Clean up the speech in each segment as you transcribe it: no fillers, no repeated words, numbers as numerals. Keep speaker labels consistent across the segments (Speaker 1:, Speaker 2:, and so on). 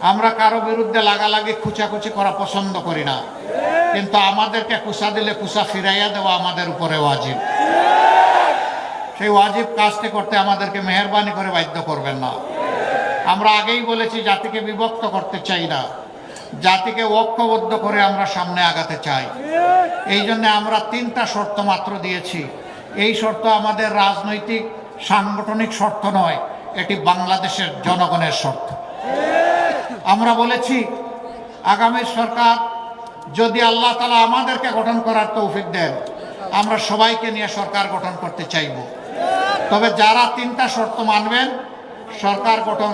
Speaker 1: আমরা কারো বিরুদ্ধে লাগালাগি খুচাখুচি করা পছন্দ করি না, কিন্তু আমাদেরকে কুচা দিলে কুচা ফিরাইয়া দেওয়া আমাদের উপরে ওয়াজিব। সেই ওয়াজিব কাজটি করতে আমাদেরকে মেহেরবানি করে বাধ্য করবেন না। আমরা আগেই বলেছি, জাতিকে বিভক্ত করতে চাই না, জাতিকে ঐক্যবদ্ধ করে আমরা সামনে আগাতে চাই। এই জন্য আমরা 3টা শর্ত মাত্র দিয়েছি। এই শর্ত আমাদের রাজনৈতিক সাংগঠনিক শর্ত নয়, এটি বাংলাদেশের জনগণের শর্ত। আমরা বলেছি, আগামী সরকার যদি আল্লাহ তাআলা আমাদেরকে গঠন করার তৌফিক দেন, আমরা সবাইকে নিয়ে সরকার গঠন করতে চাইব। তবে যারা 3টা শর্ত মানবেন, সরকার গঠন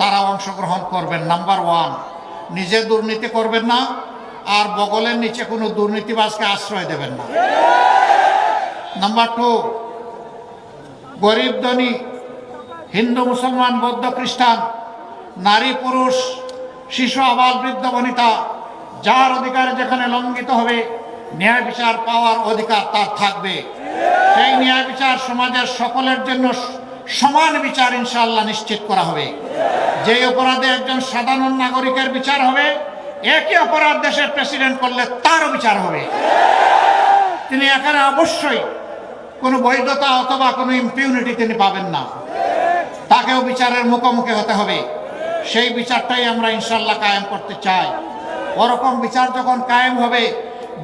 Speaker 1: তারা অংশগ্রহণ করবেন। নাম্বার 1, নিজে দুর্নীতি করবেন না, আর বগলের নিচে কোনো দুর্নীতিবাজকে আশ্রয় দেবেন না। নাম্বার 2, গরিব ধনী, হিন্দু মুসলমান বৌদ্ধ খ্রিস্টান, নারী পুরুষ, শিশু আবাল বৃদ্ধ বনিতা, যার অধিকার যেখানে লঙ্ঘিত হবে, ন্যায় বিচার পাওয়ার অধিকার তার থাকবে। সেই ন্যায় বিচার সমাজের সকলের জন্য সমান বিচার ইনশাআল্লাহ নিশ্চিত করা হবে। যে অপরাধে একজন সাধারণ নাগরিকের বিচার হবে, একই অপরাধ দেশের প্রেসিডেন্ট করলে তারও বিচার হবে। তিনি এখানে অবশ্যই কোনো বৈধতা অথবা কোনো ইম্পিউনিটি তিনি পাবেন না, তাকেও বিচারের মুখোমুখি হতে হবে। সেই বিচারটাই আমরা ইনশাআল্লাহ কায়েম করতে চাই। ওরকম বিচার যখন কায়েম হবে,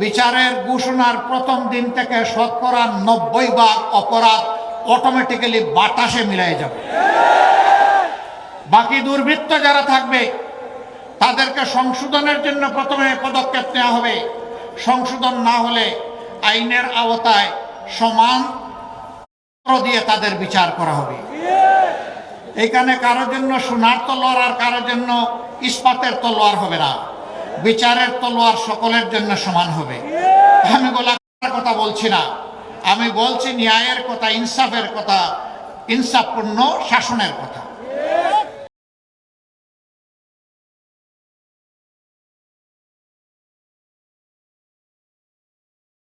Speaker 1: বিচারের ঘোষণার প্রথম দিন থেকে 90% অপরাধ অটোমেটিক্যালি বাতাসে মিলাই যাবে। বাকি দুর্বৃত্ত যারা থাকবে, তাদেরকে সংশোধনের জন্য প্রথমে পদক্ষেপ নেওয়া হবে। সংশোধন না হলে আইনের আওতায় সমান দিয়ে তাদের বিচার করা হবে। এইখানে কারোর জন্য সোনার তলোয়ার আর কারোর জন্য ইস্পাতের তলোয়ার হবে না। বিচারের তলোয়ার সকলের জন্য সমান হবে। আমি গোলাকার কথা বলছি না, আমি বলছি ন্যায়ের কথা, ইনসাফের কথা, ইনসাফপূর্ণ শাসনের কথা।